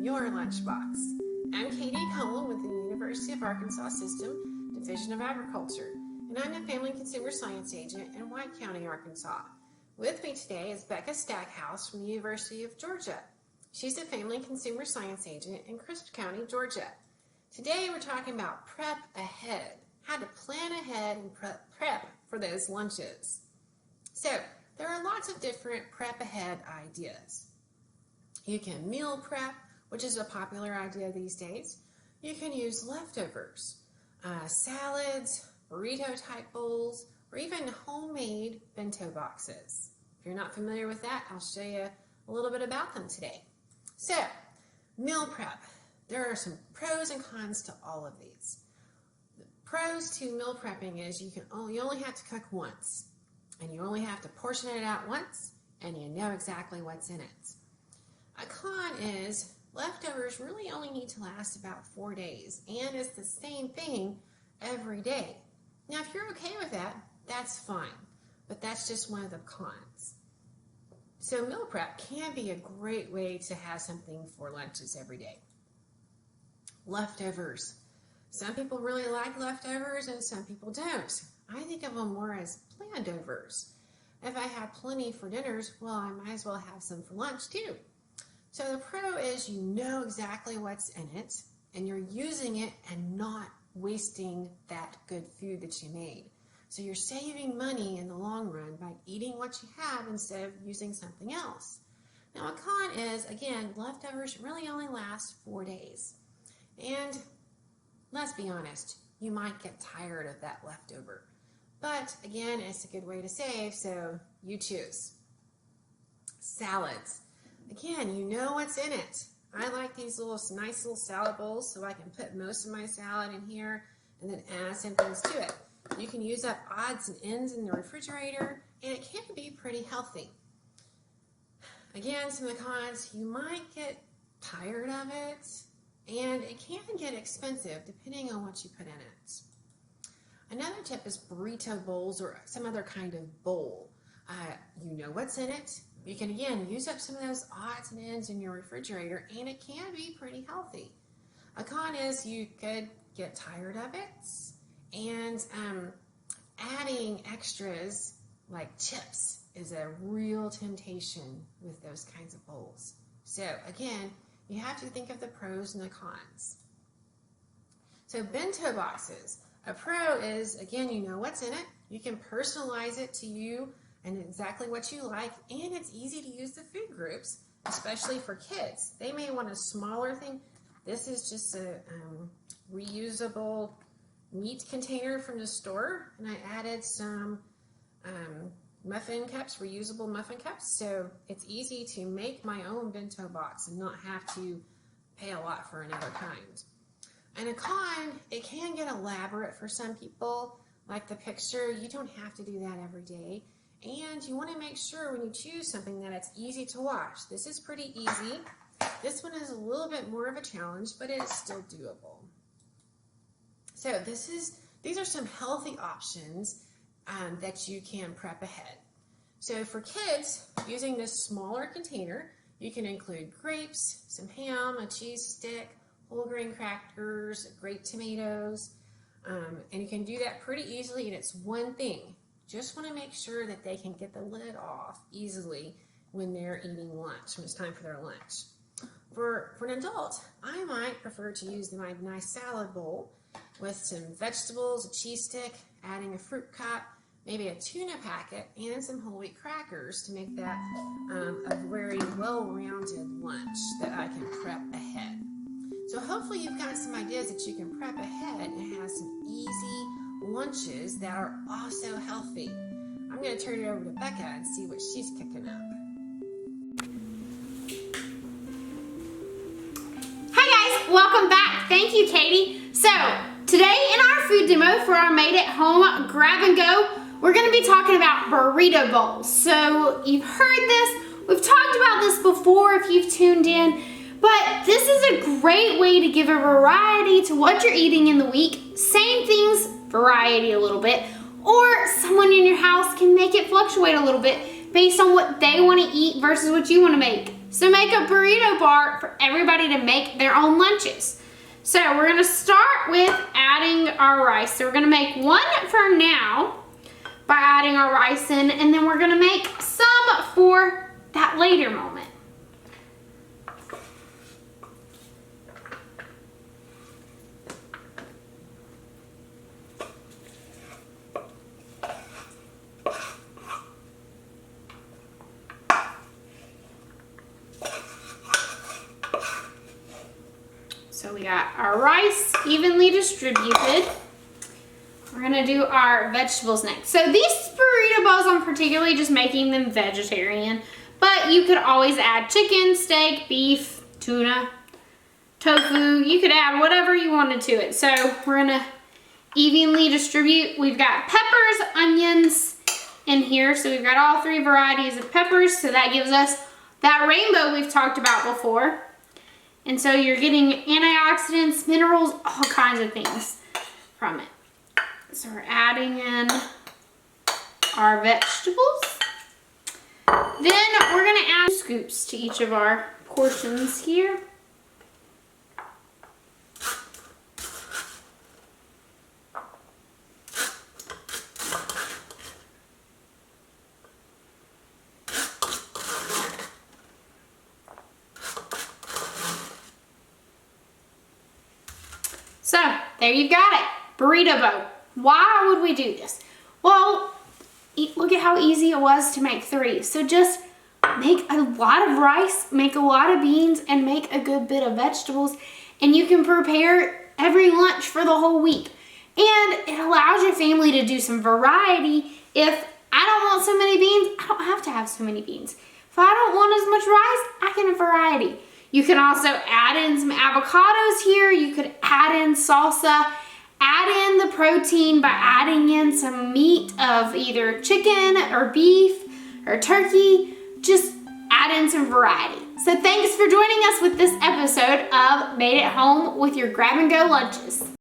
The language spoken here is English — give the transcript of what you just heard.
your Lunchbox. I'm Katie Cullen with the University of Arkansas System, Division of Agriculture, and I'm the Family and Consumer Science Agent in White County, Arkansas. With me today is Becca Stackhouse from the University of Georgia. She's a Family and Consumer Science Agent in Crisp County, Georgia. Today we're talking about prep ahead, how to plan ahead and prep for those lunches. So there are lots of different prep ahead ideas. You can meal prep, which is a popular idea these days. You can use leftovers, salads, burrito type bowls, or even homemade bento boxes. If you're not familiar with that, I'll show you a little bit about them today. So, meal prep. There are some pros and cons to all of these. The pros to meal prepping is you only have to cook once, and you only have to portion it out once, and you know exactly what's in it. A con is leftovers really only need to last about 4 days, and it's the same thing every day. Now, if you're okay with that, that's fine, but that's just one of the cons. So meal prep can be a great way to have something for lunches every day. Leftovers. Some people really like leftovers and some people don't. I think of them more as planned overs. If I have plenty for dinners, well, I might as well have some for lunch too. So the pro is you know exactly what's in it and you're using it and not wasting that good food that you made. So you're saving money in the long run by eating what you have instead of using something else. Now a con is, again, leftovers really only last 4 days. And let's be honest, you might get tired of that leftover. But again, it's a good way to save, so you choose. Salads. Again, you know what's in it. I like these nice little salad bowls so I can put most of my salad in here and then add some things to it. You can use up odds and ends in the refrigerator, and it can be pretty healthy. Again, some of the cons, you might get tired of it, and it can get expensive depending on what you put in it. Another tip is burrito bowls or some other kind of bowl. You know what's in it. You can, again, use up some of those odds and ends in your refrigerator, and it can be pretty healthy. A con is you could get tired of it, and adding extras like chips is a real temptation with those kinds of bowls. So, again, you have to think of the pros and the cons. So, bento boxes. A pro is, again, you know what's in it. You can personalize it to you and exactly what you like, and it's easy to use the food groups, especially for kids. They may want a smaller thing. This is just a reusable meat container from the store, and I added some muffin cups, reusable muffin cups, so it's easy to make my own bento box and not have to pay a lot for another kind. And a con, it can get elaborate for some people, like the picture. You don't have to do that every day. And you want to make sure when you choose something that it's easy to wash. This is pretty easy. This one is a little bit more of a challenge, but it is still doable. So these are some healthy options that you can prep ahead. So for kids, using this smaller container, you can include grapes, some ham, a cheese stick, whole grain crackers, grape tomatoes, and you can do that pretty easily, and it's one thing. Just want to make sure that they can get the lid off easily when they're eating lunch, when it's time for their lunch. For an adult, I might prefer to use my nice salad bowl with some vegetables, a cheese stick, adding a fruit cup, maybe a tuna packet, and some whole wheat crackers to make that a very well-rounded lunch that I can prep ahead. So hopefully you've got some ideas that you can prep ahead and have some easy lunches that are also healthy. I'm going to turn it over to Becca and see what she's cooking up. Hi guys, welcome back. Thank you, Katie. So today in our food demo for our made at home grab and go, we're going to be talking about burrito bowls. So you've heard this, we've talked about this before if you've tuned in, but this is a great way to give a variety to what you're eating in the week. Same things, variety a little bit, or someone in your house can make it fluctuate a little bit based on what they want to eat versus what you want to make. So make a burrito bar for everybody to make their own lunches. So we're gonna start with adding our rice. So we're gonna make one for now by adding our rice in, and then we're gonna make some for that later moment. So we got our rice evenly distributed. We're gonna do our vegetables next. So these burrito bowls, I'm particularly just making them vegetarian, but you could always add chicken, steak, beef, tuna, tofu. You could add whatever you wanted to it. So we're gonna evenly distribute. We've got peppers, onions in here. So we've got all 3 varieties of peppers. So that gives us that rainbow we've talked about before. And so you're getting antioxidants, minerals, all kinds of things from it. So we're adding in our vegetables. Then we're gonna add scoops to each of our portions here. So there you got it, burrito bowl. Why would we do this? Well, look at how easy it was to make 3. So just make a lot of rice, make a lot of beans, and make a good bit of vegetables, and you can prepare every lunch for the whole week. And it allows your family to do some variety. If I don't want so many beans, I don't have to have so many beans. If I don't want as much rice, I can have variety. You can also add in some avocados here. You could add in salsa. Add in the protein by adding in some meat of either chicken or beef or turkey. Just add in some variety. So thanks for joining us with this episode of Made at Home with your grab and go lunches.